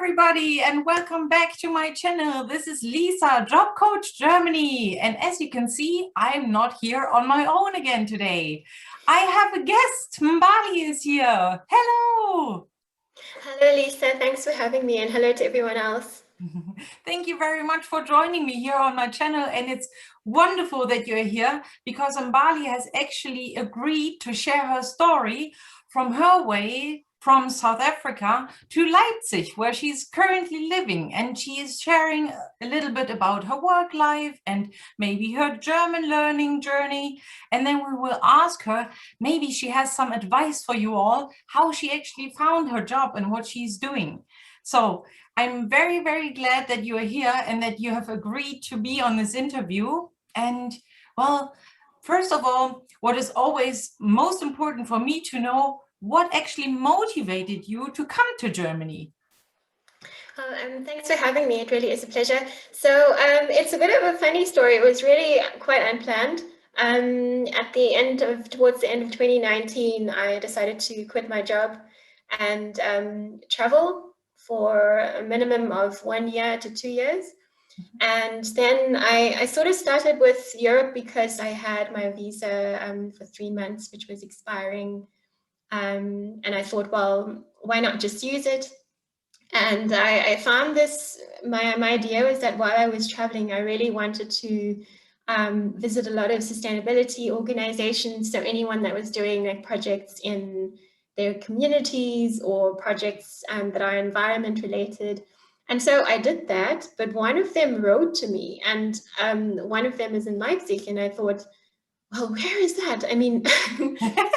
everybody, and welcome back to my channel. This is Lisa, Job Coach Germany. And as you can see, I'm not here on my own again today. I have a guest. Mbali is here. Hello. Hello, Lisa. Thanks for having me, and hello to everyone else. Thank you very much for joining me here on my channel, and it's wonderful that you're here because Mbali has actually agreed to share her story from her way from South Africa to Leipzig, where she's currently living, and she is sharing a little bit about her work life and maybe her German learning journey. And then we will ask her, maybe she has some advice for you all, how she actually found her job and what she's doing. So I'm very, very glad that you are here and that you have agreed to be on this interview. And well, first of all, what is always most important for me to know, what actually motivated you to come to Germany? Thanks for having me. It really is a pleasure. So it's a bit of a funny story. It was really quite unplanned. Towards the end of 2019, I decided to quit my job and travel for a minimum of 1 year to 2 years. And then I sort of started with Europe because I had my visa for 3 months, which was expiring. And I thought, well, why not just use it? And I found this, my idea was that while I was traveling, I really wanted to visit a lot of sustainability organizations. So anyone that was doing like projects in their communities or projects that are environment related. And so I did that, but one of them wrote to me, and one of them is in Leipzig, and I thought, well, where is that? I mean,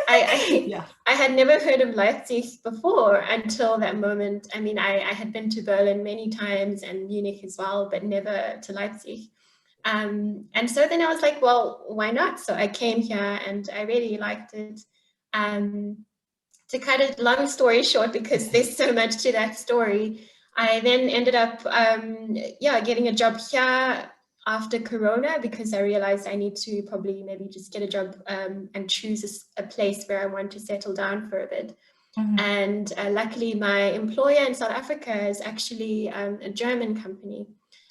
I had never heard of Leipzig before until that moment. I mean, I had been to Berlin many times and Munich as well, but never to Leipzig. And so then I was like, well, why not? So I came here and I really liked it. To cut a long story short, because there's so much to that story, I then ended up, getting a job here after Corona, because I realized I need to probably maybe just get a job and choose a place where I want to settle down for a bit. And luckily my employer in South Africa is actually a German company.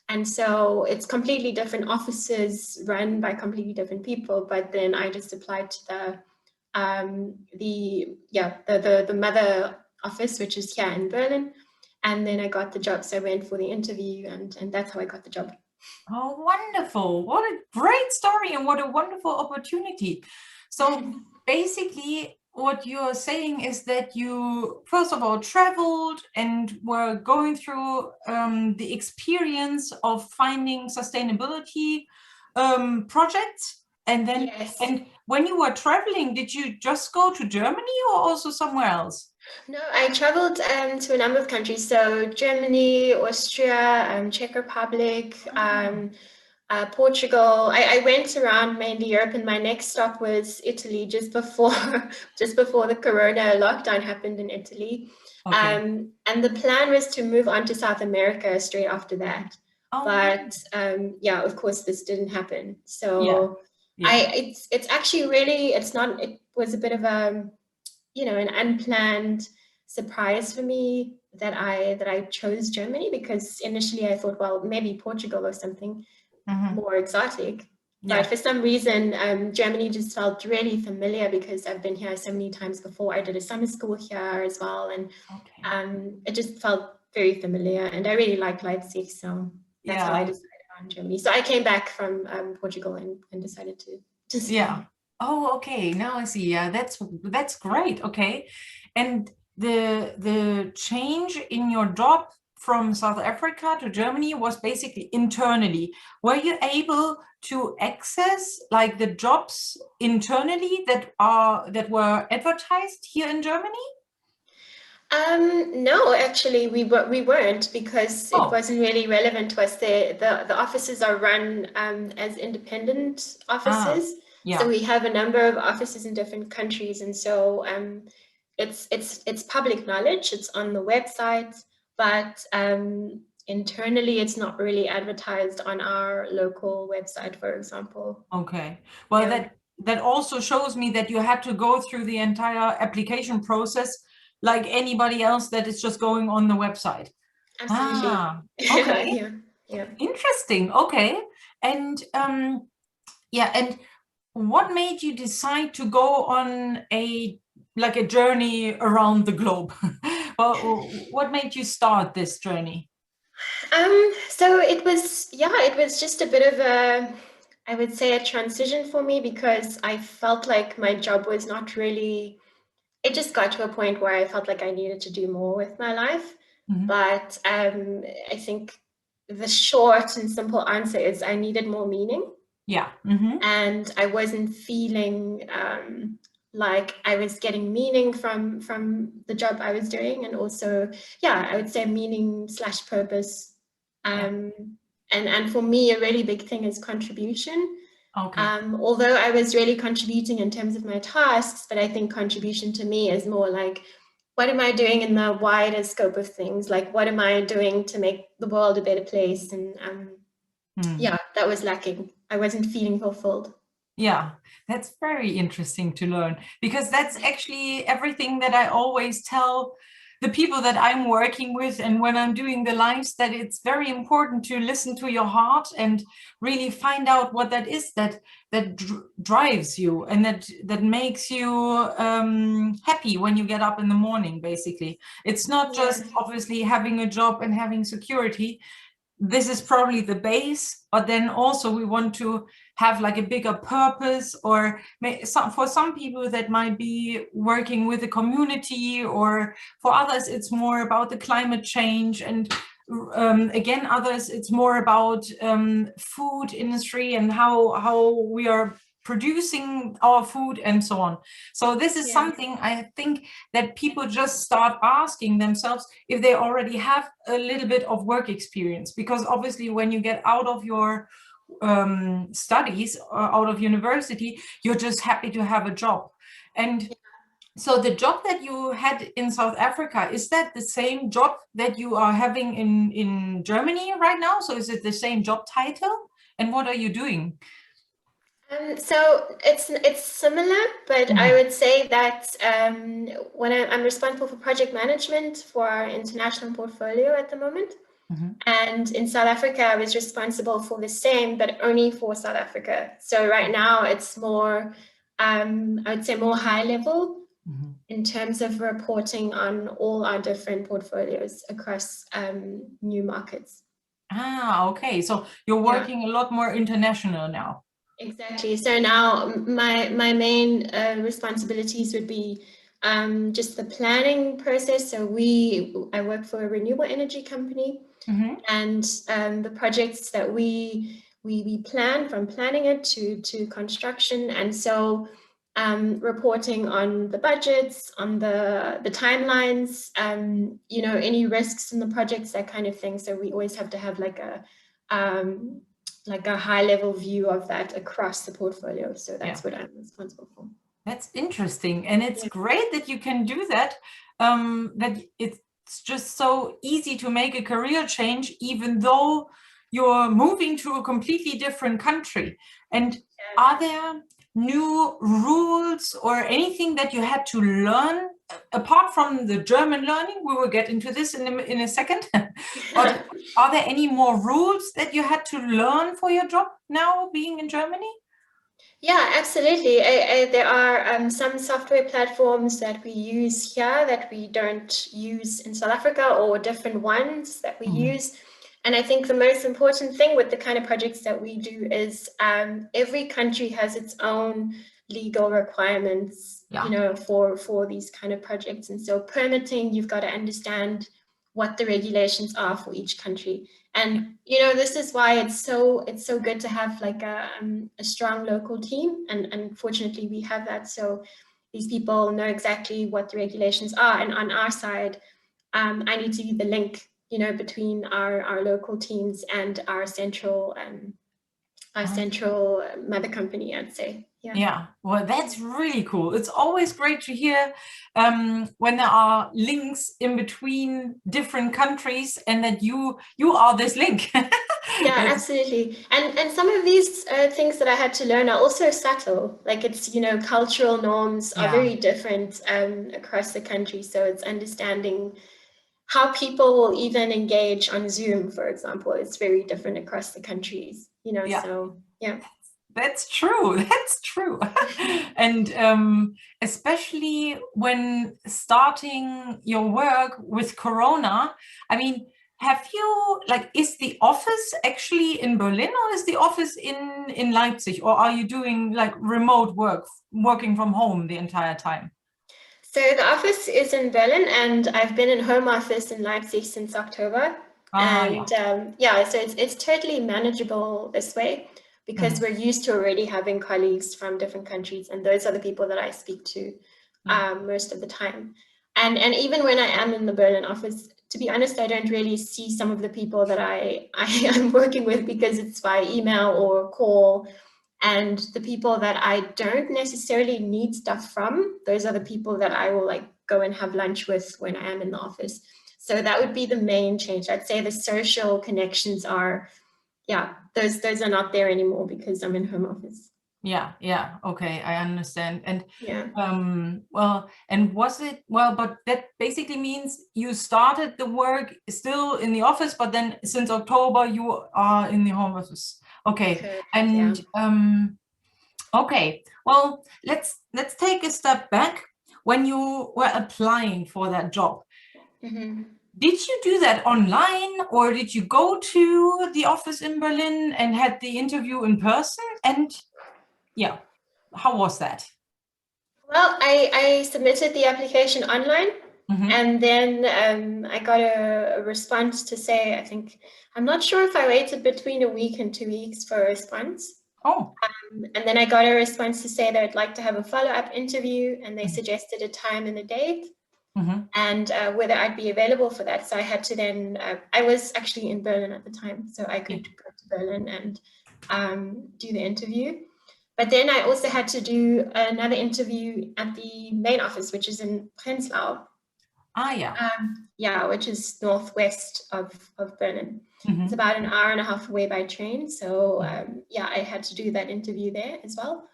And so it's completely different offices run by completely different people. But then I just applied to the mother office, which is here in Berlin. And then I got the job. So I went for the interview and that's how I got the job. Oh, wonderful. What a great story and what a wonderful opportunity. So basically what you're saying is that you, first of all, traveled and were going through the experience of finding sustainability projects. And then, yes. And when you were traveling, did you just go to Germany or also somewhere else? No, I traveled to a number of countries. So Germany, Austria, Czech Republic, Portugal. I went around mainly Europe, and my next stop was Italy just before the Corona lockdown happened in Italy. Okay. And the plan was to move on to South America straight after that. But of course, this didn't happen. So it's actually really, it was a bit of an unplanned surprise for me that I chose Germany, because initially I thought, well, maybe Portugal or something more exotic. But for some reason, Germany just felt really familiar because I've been here so many times before. I did a summer school here as well, and it just felt very familiar. And I really like Leipzig, so that's how I decided on Germany. So I came back from Portugal and decided to just Oh, okay. Now I see. Yeah, that's great. Okay. And the change in your job from South Africa to Germany was basically internally. Were you able to access like the jobs internally that were advertised here in Germany? No, actually, we weren't, because it wasn't really relevant to us. The offices are run as independent offices. So we have a number of offices in different countries, and so it's public knowledge. It's on the website, but internally, it's not really advertised on our local website, for example. Okay. Well, that also shows me that you had to go through the entire application process like anybody else that is just going on the website. Absolutely. Ah, okay. Yeah, yeah. Interesting. Okay. And yeah, and what made you decide to go on a journey around the globe? Well, what made you start this journey? So it was just a bit of a, I would say, a transition for me because I felt like my job was not really, it just got to a point where I felt like I needed to do more with my life. Mhm. But I think the short and simple answer is I needed more meaning. Yeah. Hmm. And I wasn't feeling like I was getting meaning from the job I was doing, and also, yeah, I would say meaning slash purpose. Yeah. Um, and for me, a really big thing is contribution. Okay. Although I was really contributing in terms of my tasks, but I think contribution to me is more like, what am I doing in the wider scope of things? Like, what am I doing to make the world a better place? And Hmm. yeah, that was lacking. I wasn't feeling fulfilled. Yeah, that's very interesting to learn because that's actually everything that I always tell the people that I'm working with. And when I'm doing the lives, that it's very important to listen to your heart and really find out what that is that drives you and that makes you happy when you get up in the morning. Basically, it's not Yeah. just obviously having a job and having security. This is probably the base, but then also we want to have like a bigger purpose, or for some people that might be working with a community, or for others it's more about the climate change, and again others it's more about food industry and how we are producing our food and so on. So this is Yeah. something I think that people just start asking themselves if they already have a little bit of work experience, because obviously when you get out of your studies out of university, you're just happy to have a job. And so the job that you had in South Africa, is that the same job that you are having in Germany right now? So is it the same job title? And what are you doing? So it's similar, but I Mhm. would say that when I'm responsible for project management for our international portfolio at the moment, Mhm. and in South Africa, I was responsible for the same, but only for South Africa. So right now, it's more, I would say, more high level Mhm. in terms of reporting on all our different portfolios across new markets. Ah, okay. So you're Yeah. working a lot more international now. Exactly. So now my main responsibilities would be just the planning process. So I work for a renewable energy company, Mhm. and the projects that we plan, from planning it to construction, and so reporting on the budgets, on the timelines, any risks in the projects, that kind of thing. So we always have to have um, like a high level view of that across the portfolio. So Yeah. that's what I'm responsible for. That's interesting. And it's Yeah. great that you can do that. That it's just so easy to make a career change, even though you're moving to a completely different country. And are there new rules or anything that you had to learn apart from the German learning? We will get into this in a second. But are there any more rules that you had to learn for your job now being in Germany? Yeah, absolutely. There are some software platforms that we use here that we don't use in South Africa, or different ones that we Mhm. use. And I think the most important thing with the kind of projects that we do is every country has its own legal requirements, Yeah. for these kind of projects. And so permitting, you've got to understand what the regulations are for each country. And this is why it's so good to have like a strong local team, and fortunately we have that. So these people know exactly what the regulations are, and on our side, I need to be the link, between our local teams and our central mother company, I'd say. Yeah. Yeah, well, that's really cool. It's always great to hear when there are links in between different countries, and that you are this link. Yeah, That's, absolutely. And some of these things that I had to learn are also subtle. Like, it's, cultural norms are yeah, very different across the country. So it's understanding how people will even engage on Zoom, for example, is very different across the countries, you know, Yeah. so yeah. That's true. That's true. And especially when starting your work with Corona, I mean, have you, like, is the office actually in Berlin or is the office in Leipzig? Or are you doing like remote work, working from home the entire time? So the office is in Berlin, and I've been in home office in Leipzig since October. Ah, yeah. And yeah, so it's totally manageable this way because Mhm. we're used to already having colleagues from different countries, and those are the people that I speak to Yeah. most of the time. And even when I am in the Berlin office, to be honest, I don't really see some of the people that I am working with because it's by email or call. And the people that I don't necessarily need stuff from, those are the people that I will like go and have lunch with when I am in the office. So that would be the main change. I'd say the social connections are, yeah, those are not there anymore because I'm in home office. Yeah, yeah, okay, I understand. And Yeah. well, and was it, well, but that basically means you started the work still in the office, but then since October you are in the home office. Okay. Correct, yeah. And okay, well, let's take a step back. When you were applying for that job, Mm-hmm. did you do that online or did you go to the office in Berlin and had the interview in person? And yeah, how was that? Well, I submitted the application online, Mm-hmm. and then I got a response to say, I think, I'm not sure if I waited between a week and 2 weeks for a response. Oh. And then I got a response to say they'd like to have a follow-up interview, and they Mm-hmm. suggested a time and a date, Mm-hmm. and whether I'd be available for that. So I had to then, I was actually in Berlin at the time, so I Yeah. could go to Berlin and do the interview. But then I also had to do another interview at the main office, which is in Prenzlau. Ah, yeah. Yeah, which is northwest of Berlin. It's Mm-hmm. about an hour and a half away by train. So yeah, I had to do that interview there as well.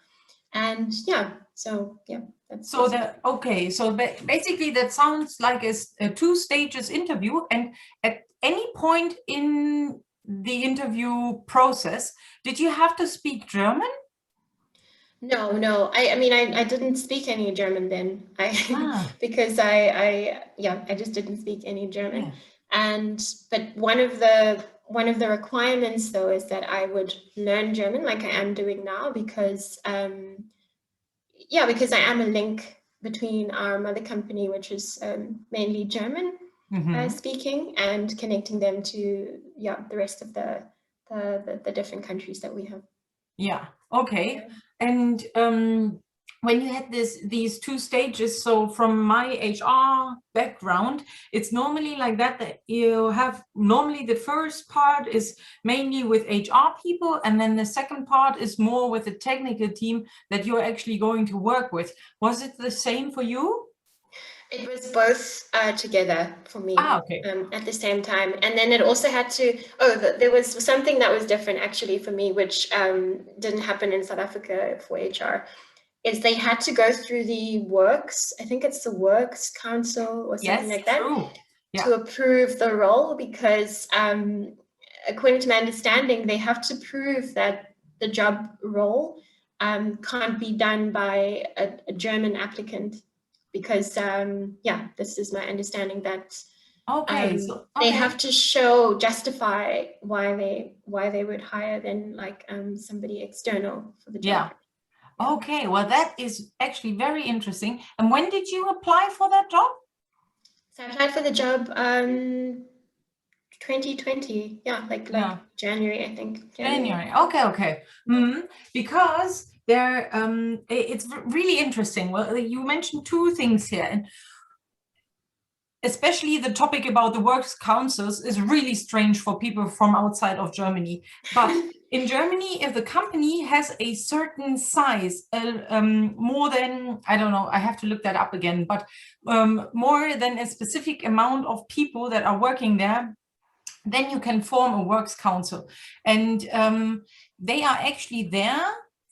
And yeah, so yeah, that's So basically. okay, so basically that sounds like a two stages interview. And at any point in the interview process, did you have to speak German? No. I mean, I didn't speak any German then. Ah, Because yeah, I just didn't speak any German. yeah. And but one of the requirements though is that I would learn German like I am doing now because yeah, because I am a link between our mother company, which is mainly German Mm-hmm. speaking, and connecting them to yeah the rest of the different countries that we have. Yeah. Okay. Yeah. And when you had these two stages, so from my HR background, it's normally like that, that you have normally the first part is mainly with HR people, and then the second part is more with the technical team that you're actually going to work with. Was it the same for you? It was both together for Ah, me okay. at the same time. And then it also had to, there was something that was different actually for me, which didn't happen in South Africa for HR, is they had to go through the works, I think it's the Works Council or something Yes, like that, true. to Yeah. approve the role because according to my understanding, they have to prove that the job role can't be done by a German applicant because yeah, this is my understanding that Okay. So they okay. have to justify why they would hire then like somebody external for the job. Yeah. Yeah. Okay. Well, that is actually very interesting. And when did you apply for that job? So I applied for the job 2020. Yeah, like Yeah. January, I think. January. January. Okay, okay. Because there, it's really interesting. Well, you mentioned two things here, and especially the topic about the works councils is really strange for people from outside of Germany. But in Germany, if the company has a certain size, more than, I don't know, I have to look that up again, but more than a specific amount of people that are working there, then you can form a works council. And they are actually there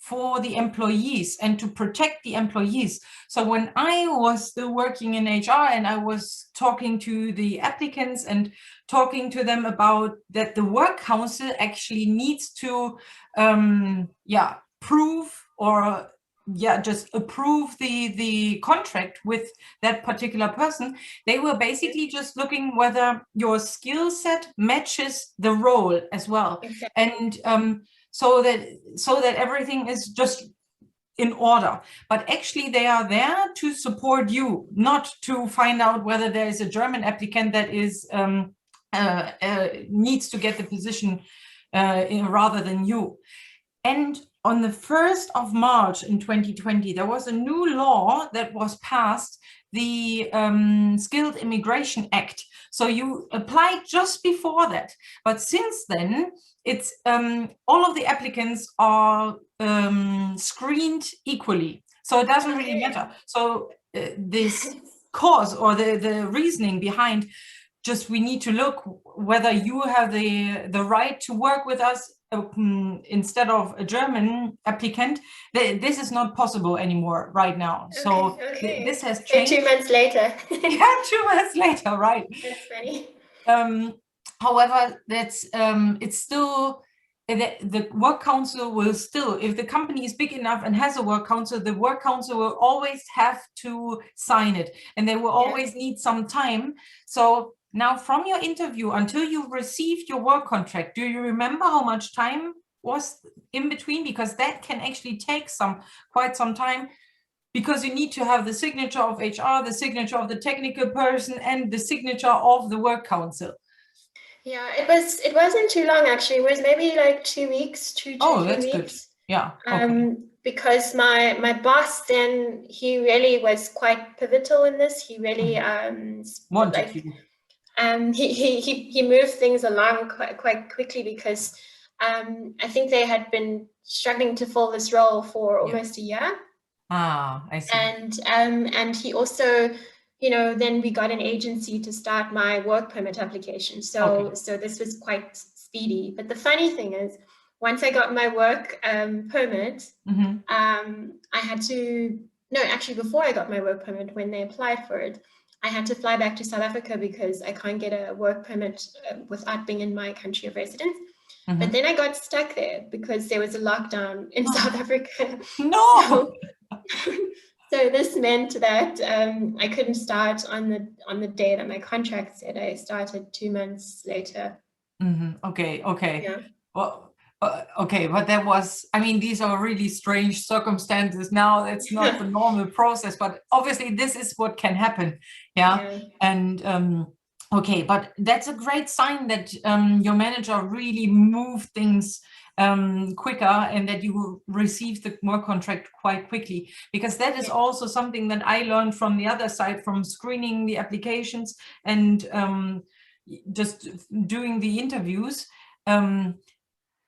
for the employees and to protect the employees. So when I was still working in HR and I was talking to the applicants and talking to them about that the work council actually needs to prove or just approve the contract with that particular person, they were basically just looking whether your skill set matches the role as well. Exactly. And so that everything is just in order. But actually they are there to support you, not to find out whether there is a German applicant that is needs to get the position rather than you. And on the 1st of March in 2020, there was a new law that was passed, the Skilled Immigration Act. So you applied just before that. But since then, it's all of the applicants are screened equally. So it doesn't really matter. So this cause or the reasoning behind just we need to look whether you have the right to work with us instead of a German applicant. This is not possible anymore right now. So this has changed. 2 months later. Yeah, 2 months later, right? That's funny. However, that's it's still the work council will still, if the company is big enough and has a work council, the work council will always have to sign it, and they will always need some time. So now from your interview until you received your work contract, do you remember how much time was in between? Because that can actually take quite some time, because you need to have the signature of HR, the signature of the technical person, and the signature of the work council. Yeah, it wasn't too long actually. It was maybe like 2 weeks, 2 to 3 weeks. Good. Yeah. Okay. Because my boss then, he really was quite pivotal in this. He really wanted you. He moved things along quite quickly, because I think they had been struggling to fill this role for almost a year. I see. And he also, then we got an agency to start my work permit application. So this was quite speedy. But the funny thing is, once I got my work permit, I had to, no, actually before I got my work permit, when they applied for it, I had to fly back to South Africa because I can't get a work permit without being in my country of residence. But then I got stuck there because there was a lockdown in South Africa. No. So this meant that I couldn't start on the day that my contract said. I started 2 months later. Okay. Yeah. Well, okay, but that was, I mean, these are really strange circumstances now. It's not the normal process, but obviously this is what can happen. Yeah. And okay, but that's a great sign that your manager really moved things quicker, and that you received the work contract quite quickly, because that is also something that I learned from the other side, from screening the applications and just doing the interviews.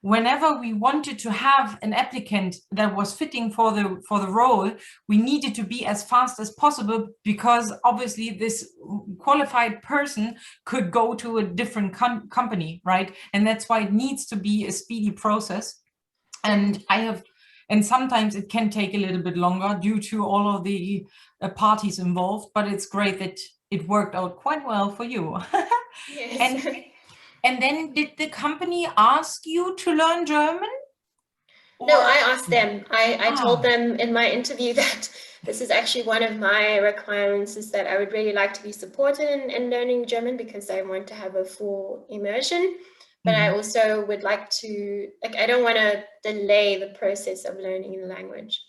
Whenever we wanted to have an applicant that was fitting for the role, we needed to be as fast as possible, because obviously this qualified person could go to a different company, right? And that's why it needs to be a speedy process. And and sometimes it can take a little bit longer due to all of the parties involved, but it's great that it worked out quite well for you. Yes. And then did the company ask you to learn German? No, I asked them. I told them in my interview that this is actually one of my requirements, is that I would really like to be supported in learning German, because I want to have a full immersion. But I also would like to, I don't want to delay the process of learning the language.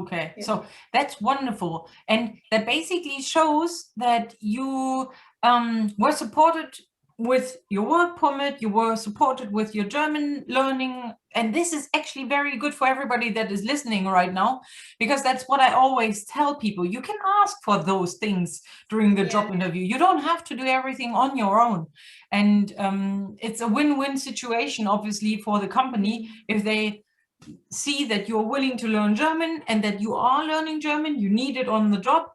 Okay. So that's wonderful. And that basically shows that you were supported with your work permit, you were supported with your German learning. And this is actually very good for everybody that is listening right now, because that's what I always tell people. You can ask for those things during the job interview. You don't have to do everything on your own. And it's a win-win situation, obviously, for the company. If they see that you're willing to learn German and that you are learning German, you need it on the job,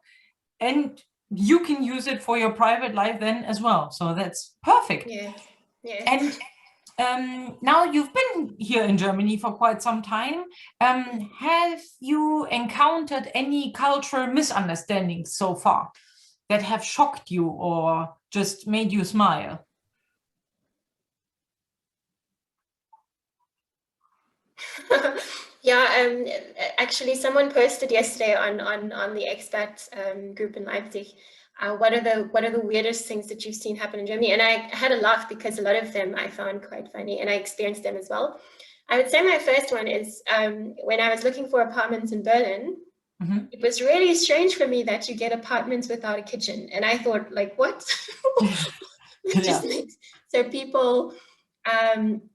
and you can use it for your private life then as well. So that's perfect. Yes. And Now you've been here in Germany for quite some time. Have you encountered any cultural misunderstandings so far that have shocked you or just made you smile? Yeah, actually, someone posted yesterday on the expat group in Leipzig. What are the weirdest things that you've seen happen in Germany? And I had a laugh because a lot of them I found quite funny, and I experienced them as well. I would say my first one is when I was looking for apartments in Berlin. Mm-hmm. It was really strange for me that you get apartments without a kitchen, and I thought, like, what? It just makes so people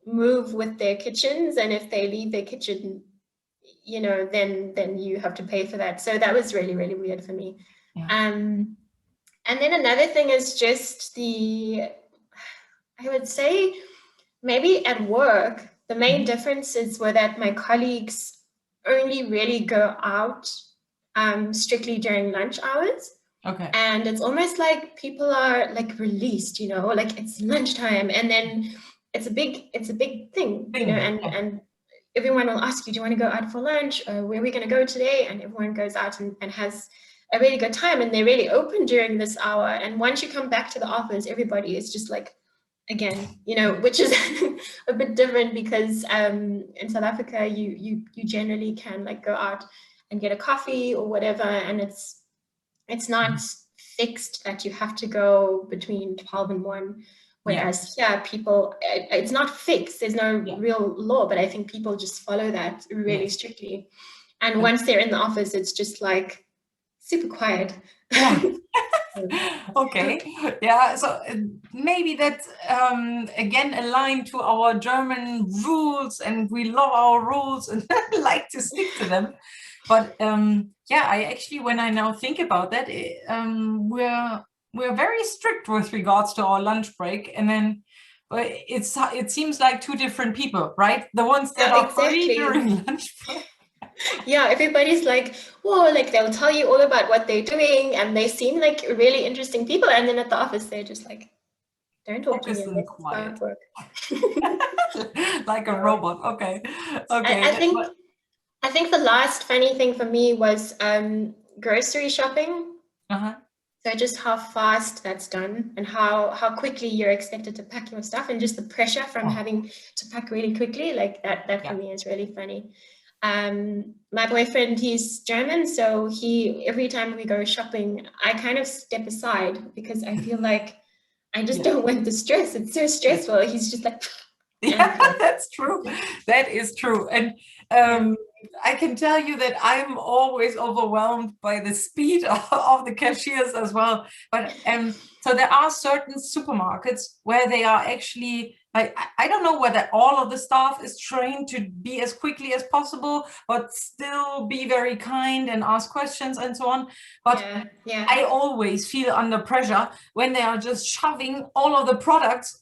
move with their kitchens, and if they leave their kitchen, you know, then you have to pay for that. So that was really, really weird for me. Yeah. And then another thing is just I would say maybe at work, the main differences were that my colleagues only really go out strictly during lunch hours. Okay. And it's almost like people are like released, you know, like it's lunchtime, and then it's a big thing, you know, and everyone will ask you, do you want to go out for lunch? Where are we going to go today? And everyone goes out and has a really good time, and they're really open during this hour. And once you come back to the office, everybody is just like, again, you know, which is a bit different because in South Africa, you generally can like go out and get a coffee or whatever, and it's not fixed that you have to go between 12 and 1. Whereas here, people, it's not fixed. There's no real law, but I think people just follow that really strictly. And once they're in the office, it's just like super quiet. Yeah. Okay. Yeah. So maybe that's again aligned to our German rules, and we love our rules and like to stick to them. But yeah, I actually, when I now think about that, we're very strict with regards to our lunch break, and then it seems like two different people, right? The ones that are free during lunch break. Yeah, everybody's like, whoa, like they'll tell you all about what they're doing, and they seem like really interesting people. And then at the office, they're just like, don't talk to me unless it's about work. Like a robot. Okay. Okay. I think the last funny thing for me was grocery shopping. So just how fast that's done, and how quickly you're expected to pack your stuff, and just the pressure from having to pack really quickly, like that for me is really funny. My boyfriend, he's German, so every time we go shopping, I kind of step aside because I feel like I just don't want the stress. It's so stressful. He's just like, yeah, that's true. That is true. And I can tell you that I'm always overwhelmed by the speed of the cashiers as well. But so there are certain supermarkets where they are actually, like, I don't know whether all of the staff is trained to be as quickly as possible, but still be very kind and ask questions and so on. But I always feel under pressure when they are just shoving all of the products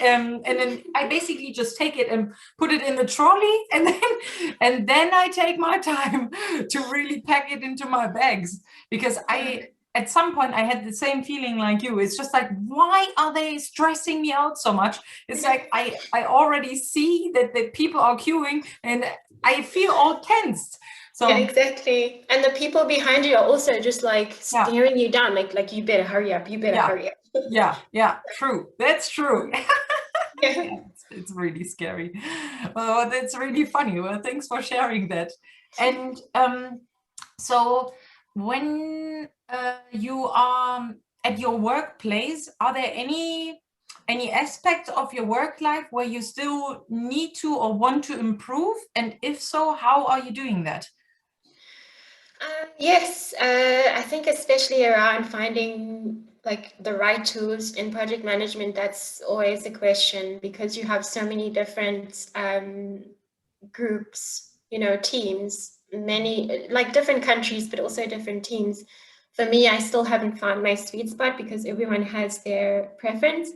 and then I basically just take it and put it in the trolley, and then I take my time to really pack it into my bags, because at some point I had the same feeling like you. It's just like, why are they stressing me out so much? It's like I already see that the people are queuing and I feel all tensed. So yeah, exactly. And the people behind you are also just like staring you down, like you better hurry up, you better hurry up. Yeah, true. That's true. It's really scary. Well, that's really funny. Well, thanks for sharing that. And so when you are at your workplace, are there any aspects of your work life where you still need to or want to improve? And if so, how are you doing that? Yes, I think especially around finding like the right tools in project management, that's always a question, because you have so many different groups, you know, teams, many like different countries, but also different teams. For me, I still haven't found my sweet spot because everyone has their preference.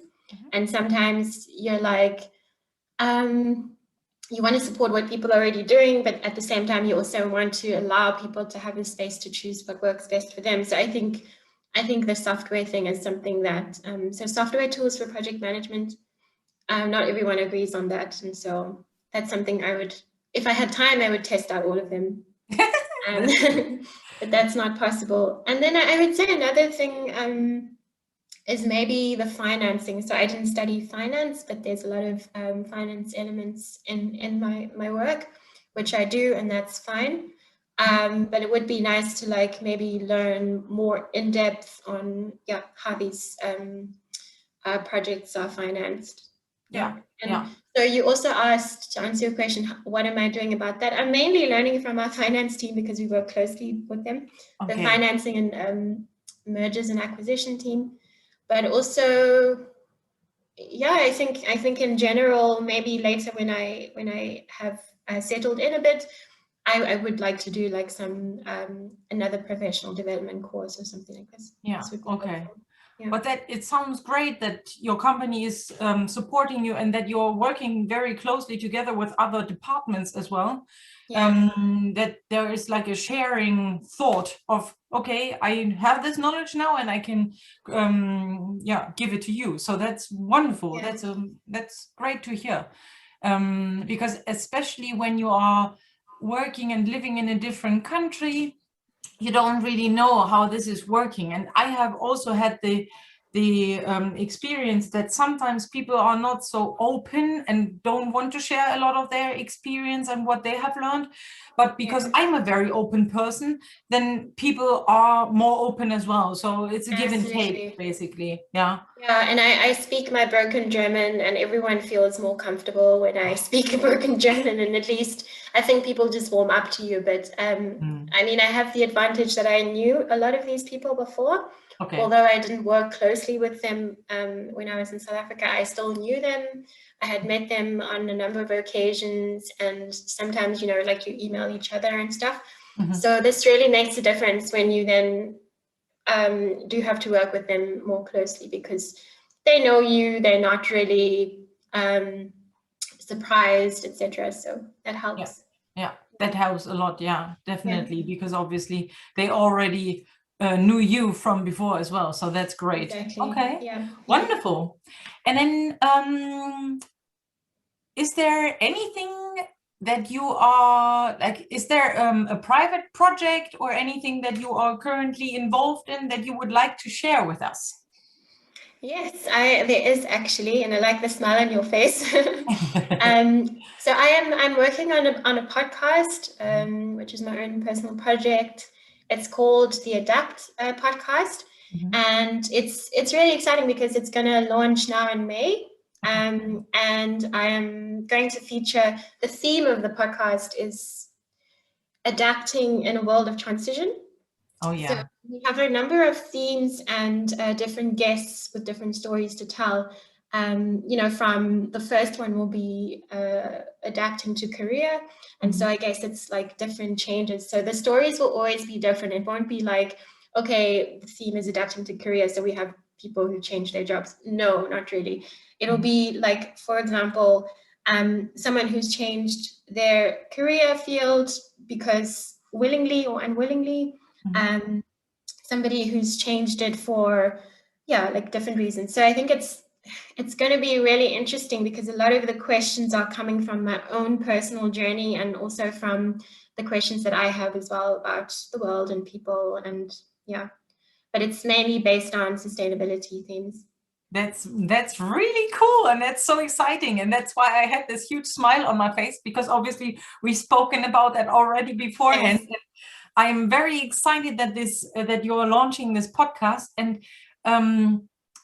And sometimes you're like, you want to support what people are already doing, but at the same time, you also want to allow people to have the space to choose what works best for them. So I think the software thing is something that, so software tools for project management, not everyone agrees on that. And so that's something I would, if I had time, I would test out all of them. But that's not possible. And then I would say another thing is maybe the financing. So I didn't study finance, but there's a lot of finance elements in my work, which I do, and that's fine. But it would be nice to like maybe learn more in depth on how these projects are financed. So you also asked, to answer your question, what am I doing about that? I'm mainly learning from our finance team because we work closely with them, the financing and mergers and acquisition team. But also, I think in general, maybe later when I have settled in a bit, I would like to do like some another professional development course or something like this. Yeah. This would be Helpful. But that it sounds great that your company is supporting you and that you're working very closely together with other departments as well. That there is like a sharing thought of, okay, I have this knowledge now and I can give it to you. So that's wonderful. That's great to hear. Because especially when you are working and living in a different country, you don't really know how this is working. And I have also had the experience that sometimes people are not so open and don't want to share a lot of their experience and what they have learned. But because I'm a very open person, then people are more open as well. So it's a give and take, basically. Yeah, and I speak my broken German, and everyone feels more comfortable when I speak broken German, and at least I think people just warm up to you. But I mean, I have the advantage that I knew a lot of these people before. Although I didn't work closely with them when I was in South Africa, I still knew them. I had met them on a number of occasions, and sometimes, you know, like you email each other and stuff. So this really makes a difference when you then do have to work with them more closely, because they know you, they're not really surprised, etc. So that helps. Yeah, that helps a lot. Yeah, definitely, because obviously they already knew you from before as well, so that's great. Okay, wonderful. And then is there anything that you are like, is there a private project or anything that you are currently involved in that you would like to share with us? Yes, there is actually, and I like the smile on your face. So I'm working on a podcast, which is my own personal project. It's called the Adapt podcast, and it's really exciting because it's going to launch now in May. And I am going to feature, the theme of the podcast is adapting in a world of transition. So we have a number of themes and different guests with different stories to tell. You know, from the first one will be adapting to career. And so I guess it's like different changes. So the stories will always be different. It won't be like, okay, the theme is adapting to career, so we have people who change their jobs. No, not really. It'll be like, for example, someone who's changed their career field because willingly or unwillingly. Somebody who's changed it for like different reasons. So I think it's going to be really interesting because a lot of the questions are coming from my own personal journey and also from the questions that I have as well about the world and people, and but it's mainly based on sustainability themes. That's really cool, and that's so exciting, and that's why I had this huge smile on my face, because obviously we've spoken about that already beforehand. Yes. I'm very excited that that you're launching this podcast. And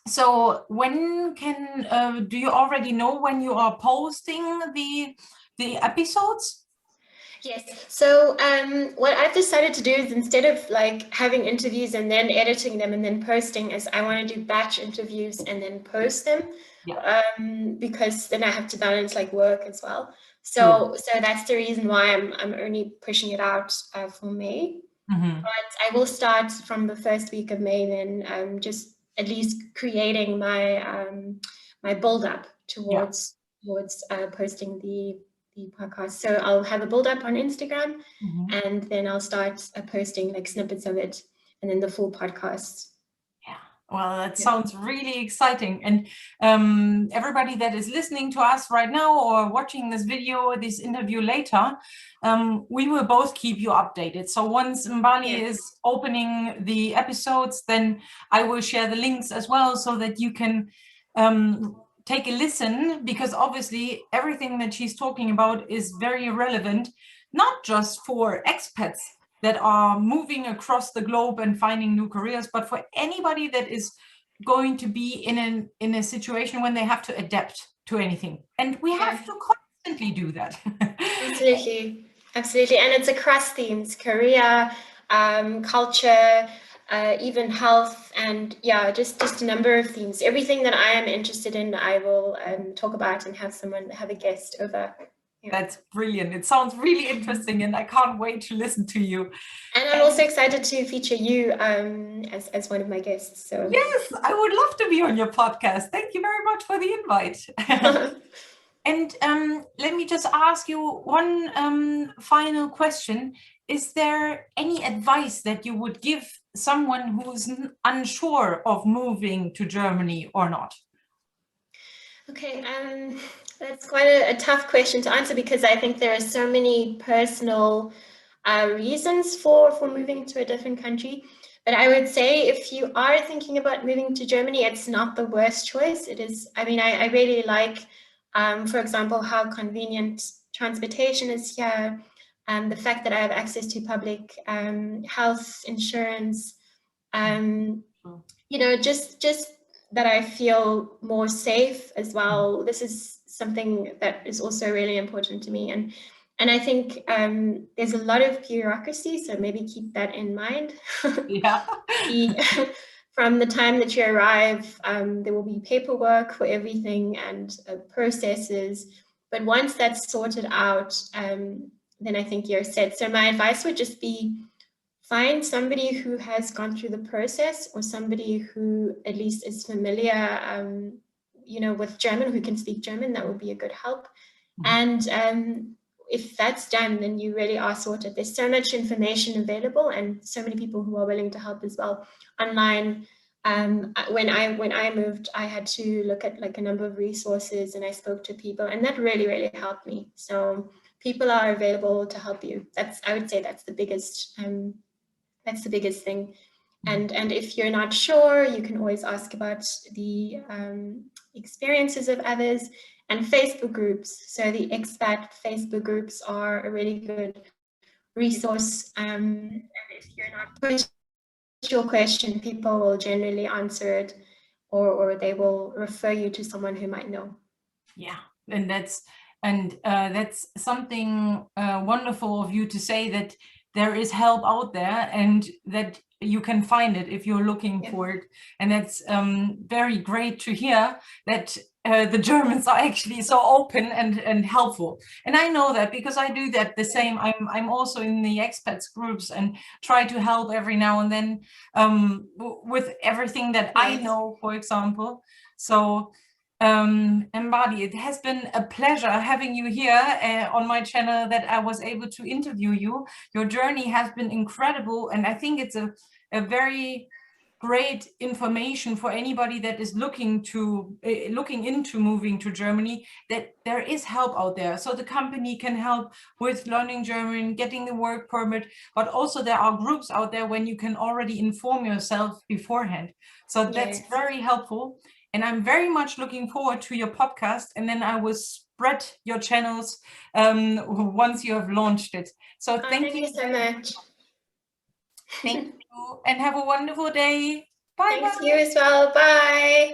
so when can do you already know when you are posting the episodes? Yes. So what I've decided to do is, instead of like having interviews and then editing them and then posting, is I want to do batch interviews and then post them, because then I have to balance like work as well. So that's the reason why I'm only pushing it out for May. But I will start from the first week of May, then just at least creating my my build up towards posting the podcast. So I'll have a build up on Instagram, and then I'll start posting like snippets of it, and then the full podcast. Well, that sounds really exciting. And everybody that is listening to us right now or watching this video or this interview later, we will both keep you updated. So once Mbali is opening the episodes, then I will share the links as well so that you can take a listen, because obviously everything that she's talking about is very relevant, not just for expats that are moving across the globe and finding new careers, but for anybody that is going to be in a situation when they have to adapt to anything. And we have to constantly do that. Absolutely. Absolutely. And it's across themes, career, culture, even health, and just a number of themes. Everything that I am interested in, I will talk about and have a guest over. That's brilliant. It sounds really interesting, and I can't wait to listen to you. And I'm also excited to feature you as one of my guests. So yes, I would love to be on your podcast. Thank you very much for the invite. And let me just ask you one final question. Is there any advice that you would give someone who's unsure of moving to Germany or not? Okay, that's quite a tough question to answer, because I think there are so many personal reasons for moving to a different country. But I would say if you are thinking about moving to Germany, it's not the worst choice. It is, I mean, I really like, for example, how convenient transportation is here, and the fact that I have access to public health insurance, just that I feel more safe as well. This is something that is also really important to me. And I think there's a lot of bureaucracy, so maybe keep that in mind. Yeah. From the time that you arrive, there will be paperwork for everything and processes. But once that's sorted out, then I think you're set. So my advice would just be, find somebody who has gone through the process, or somebody who at least is familiar, with German, who can speak German. That would be a good help. And if that's done, then you really are sorted. There's so much information available, and so many people who are willing to help as well online. When I moved, I had to look at like a number of resources, and I spoke to people, and that really, really helped me. So people are available to help you. I would say that's the biggest thing. And if you're not sure, you can always ask about the experiences of others, and Facebook groups. So the expat Facebook groups are a really good resource. And if you're not push your question, people will generally answer it, or they will refer you to someone who might know. Yeah, and that's something wonderful of you to say, that there is help out there and that you can find it if you're looking for it. And that's very great to hear that the Germans are actually so open and helpful. And I know that because I do that the same. I'm also in the expats groups and try to help every now and then with everything that I know, for example. So Mbali, it has been a pleasure having you here on my channel, that I was able to interview you. Your journey has been incredible, and I think it's a very great information for anybody that is looking into moving to Germany, that there is help out there. So the company can help with learning German, getting the work permit, but also there are groups out there when you can already inform yourself beforehand. So that's very helpful. And I'm very much looking forward to your podcast, and then I will spread your channels once you have launched it. So thank you so much. Thank you, and have a wonderful day. Bye. Thanks, you as well. Bye.